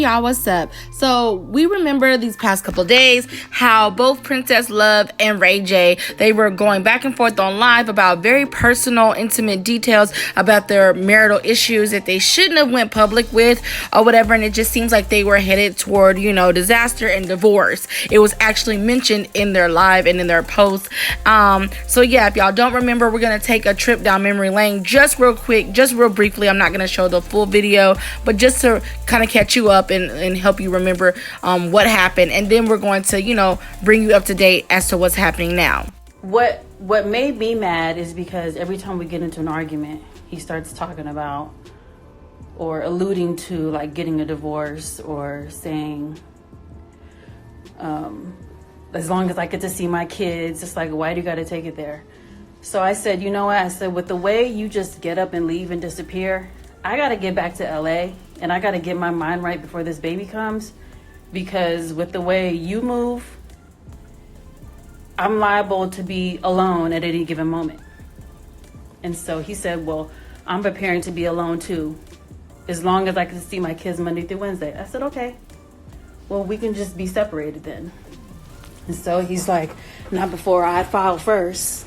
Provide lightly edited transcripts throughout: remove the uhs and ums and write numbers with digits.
y'all, what's up? So we remember these past couple days how both Princess Love and Ray J, they were going back and forth on live about very personal, intimate details about their marital issues that they shouldn't have went public with or whatever, and it just seems like they were headed toward, you know, disaster and divorce. It was actually mentioned in their live and in their post. So yeah, if y'all don't remember, we're gonna take a trip down memory lane just real quick, just real briefly. I'm not gonna show the full video, but just to kind of catch you up and help you remember what happened, and then we're going to, you know, bring you up to date as to what's happening now. What made me mad is because every time we get into an argument, he starts talking about or alluding to like getting a divorce or saying, as long as I get to see my kids, it's like, why do you got to take it there? So I said, you know what? I said, with the way you just get up and leave and disappear, I got to get back to LA and I got to get my mind right before this baby comes, because with the way you move, I'm liable to be alone at any given moment. And so he said, well, I'm preparing to be alone too, as long as I can see my kids Monday through Wednesday. I said, okay, well, we can just be separated then. And so he's like, not before I file first,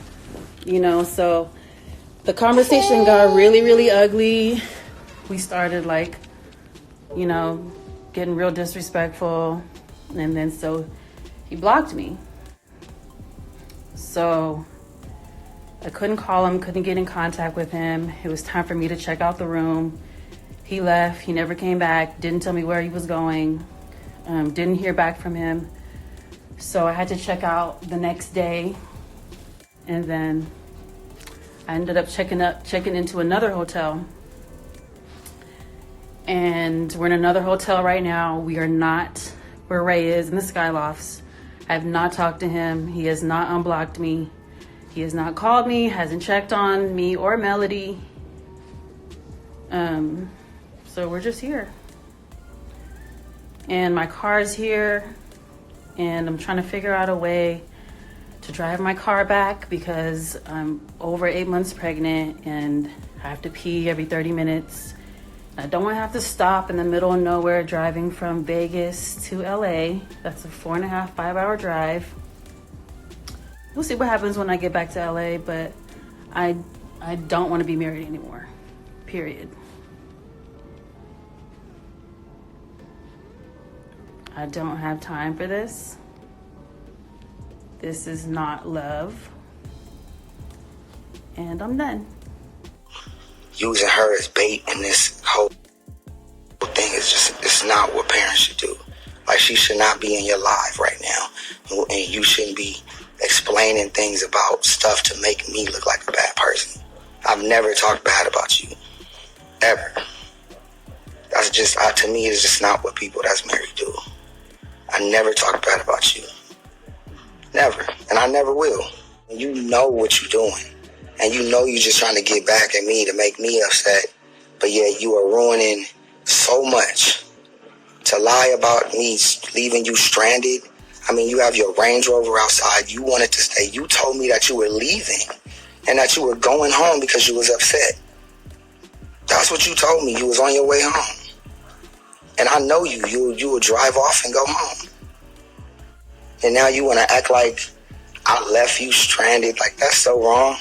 you know. So the conversation got really, really ugly. We started like, you know, getting real disrespectful. And then so he blocked me. So I couldn't call him, couldn't get in contact with him. It was time for me to check out the room. He left, he never came back, didn't tell me where he was going, didn't hear back from him. So I had to check out the next day. And then I ended up checking into another hotel. And we're in another hotel right now. We are not where Ray is, in the Skylofts. I have not talked to him. He has not unblocked me. He has not called me, hasn't checked on me or Melody. So we're just here. And my car's here. And I'm trying to figure out a way to drive my car back because I'm over 8 months pregnant and I have to pee every 30 minutes. I don't want to have to stop in the middle of nowhere driving from Vegas to LA. That's a 4.5, 5-hour drive. We'll see what happens when I get back to LA, but I don't want to be married anymore, period. I don't have time for this. This is not love. And I'm done. Using her as bait in this whole thing is just, it's not what parents should do. Like, she should not be in your life right now. And you shouldn't be explaining things about stuff to make me look like a bad person. I've never talked bad about you. Ever. That's just, to me, it's just not what people that's married do. I never talk bad about you. Never. And I never will. You know what you're doing. And you know you're just trying to get back at me to make me upset. But yet you are ruining so much to lie about me leaving you stranded. I mean, you have your Range Rover outside. You wanted to stay. You told me that you were leaving and that you were going home because you was upset. That's what you told me. You was on your way home. And I know you would drive off and go home. And now you want to act like I left you stranded. Like, that's so wrong.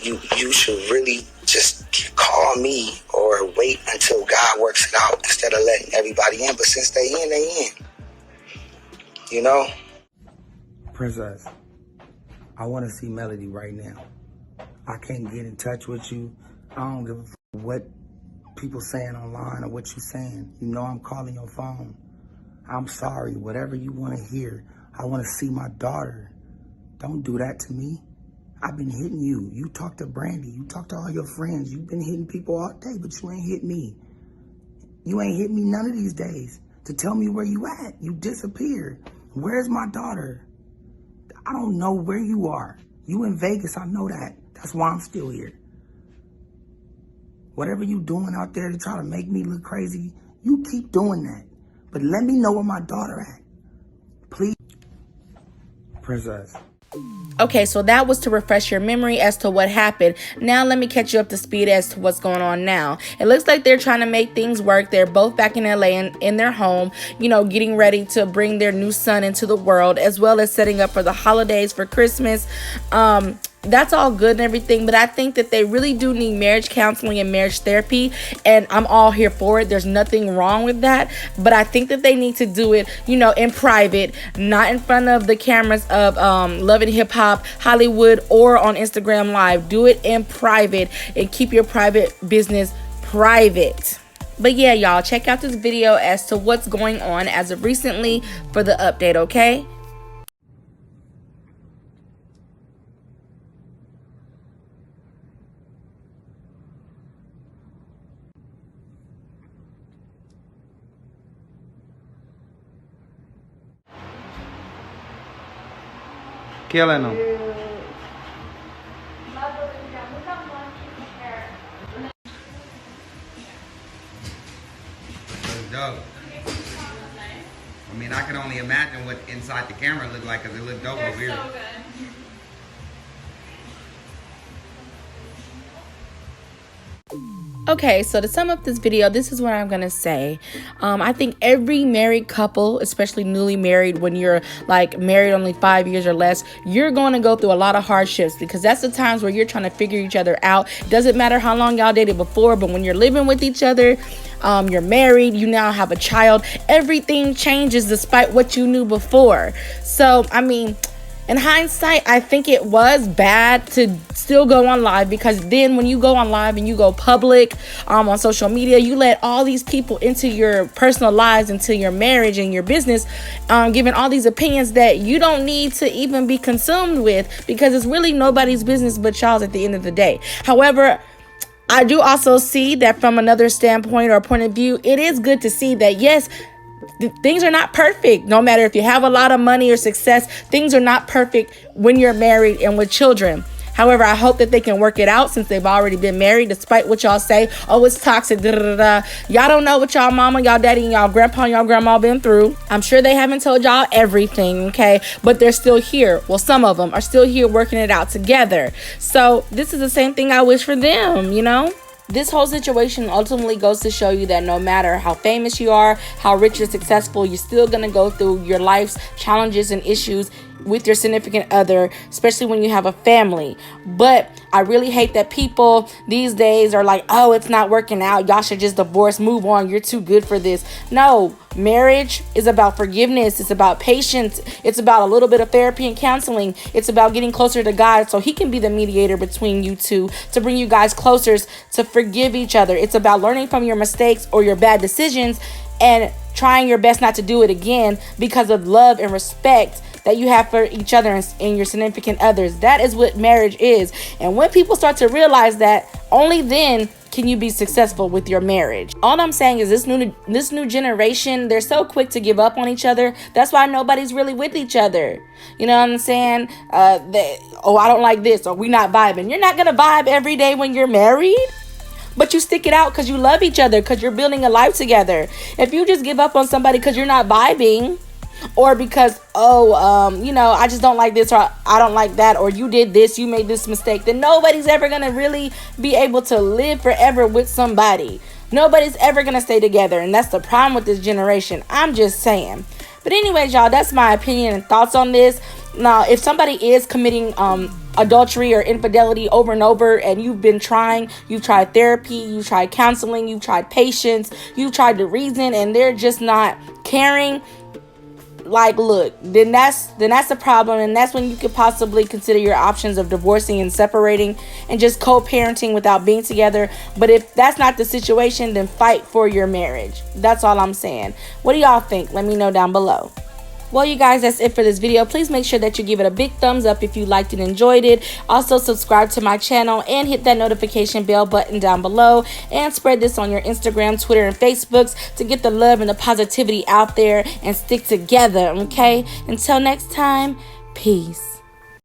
You should really just call me or wait until God works it out instead of letting everybody in. But since they in. You know? Princess, I want to see Melody right now. I can't get in touch with you. I don't give a f what people saying online or what you saying. You know I'm calling your phone. I'm sorry, whatever you want to hear. I want to see my daughter. Don't do that to me. I've been hitting you. You talk to Brandy. You talk to all your friends. You've been hitting people all day, but you ain't hit me. You ain't hit me none of these days to tell me where you at. You disappeared. Where's my daughter? I don't know where you are. You in Vegas, I know that. That's why I'm still here. Whatever you doing out there to try to make me look crazy, you keep doing that. But let me know where my daughter at. Please. Princess, Okay, so that was to refresh your memory as to what happened. Now let me catch you up to speed as to what's going on now. It looks like they're trying to make things work. They're both back in LA and in their home, you know, getting ready to bring their new son into the world, as well as setting up for the holidays, for Christmas. That's all good and everything, but I think that they really do need marriage counseling and marriage therapy, and I'm all here for it. There's nothing wrong with that, but I think that they need to do it, you know, in private, not in front of the cameras of Love and Hip Hop, Hollywood, or on Instagram Live. Do it in private and keep your private business private. But yeah, y'all, check out this video as to what's going on as of recently for the update, okay? Killing them. Dope. I mean, I can only imagine what inside the camera looked like because it looked dope over here. So good. Okay, so to sum up this video, this is what I'm gonna say. I think every married couple, especially newly married, when you're like married only 5 years or less, you're going to go through a lot of hardships, because that's the times where you're trying to figure each other out. It doesn't matter how long y'all dated before, but when you're living with each other, you're married, you now have a child, everything changes despite what you knew before. So, I mean, in hindsight, I think it was bad to still go on live, because then when you go on live and you go public on social media, you let all these people into your personal lives, into your marriage and your business, giving all these opinions that you don't need to even be consumed with, because it's really nobody's business but y'all's at the end of the day. However, I do also see that from another standpoint or point of view, it is good to see that, yes, things are not perfect. No matter if you have a lot of money or success, things are not perfect when you're married and with children. However, I hope that they can work it out, since they've already been married, despite what y'all say. Oh, it's toxic. Da, da, da, da. Y'all don't know what y'all mama, y'all daddy, and y'all grandpa, and y'all grandma been through. I'm sure they haven't told y'all everything, okay? But they're still here. Well, some of them are still here working it out together. So this is the same thing I wish for them, you know? This whole situation ultimately goes to show you that no matter how famous you are, how rich or successful, you're still going to go through your life's challenges and issues with your significant other, especially when you have a family. But I really hate that people these days are like, oh, it's not working out, y'all should just divorce, move on, you're too good for this. No, marriage is about forgiveness. It's about patience. It's about a little bit of therapy and counseling. It's about getting closer to God so he can be the mediator between you two, to bring you guys closer, to forgive each other. It's about learning from your mistakes or your bad decisions and trying your best not to do it again, because of love and respect that you have for each other and your significant others. That is what marriage is. And when people start to realize that, only then can you be successful with your marriage. All I'm saying is this new generation, they're so quick to give up on each other. That's why nobody's really with each other. You know what I'm saying? I don't like this, or we not vibing. You're not gonna vibe every day when you're married. But you stick it out because you love each other, because you're building a life together. If you just give up on somebody because you're not vibing, or because, I just don't like this, or I don't like that, or you did this, you made this mistake, then nobody's ever going to really be able to live forever with somebody. Nobody's ever going to stay together. And that's the problem with this generation. I'm just saying. But anyways, y'all, that's my opinion and thoughts on this. Now, if somebody is committing adultery or infidelity over and over, and you've tried therapy, you've tried counseling, you've tried patience, you've tried to reason, and they're just not caring, like, look, then that's a problem, and that's when you could possibly consider your options of divorcing and separating and just co-parenting without being together. But if that's not the situation, then fight for your marriage. That's all I'm saying. What do y'all think? Let me know down below. Well, you guys, that's it for this video. Please make sure that you give it a big thumbs up if you liked and enjoyed it. Also, subscribe to my channel and hit that notification bell button down below. And spread this on your Instagram, Twitter, and Facebooks to get the love and the positivity out there and stick together, okay? Until next time, peace.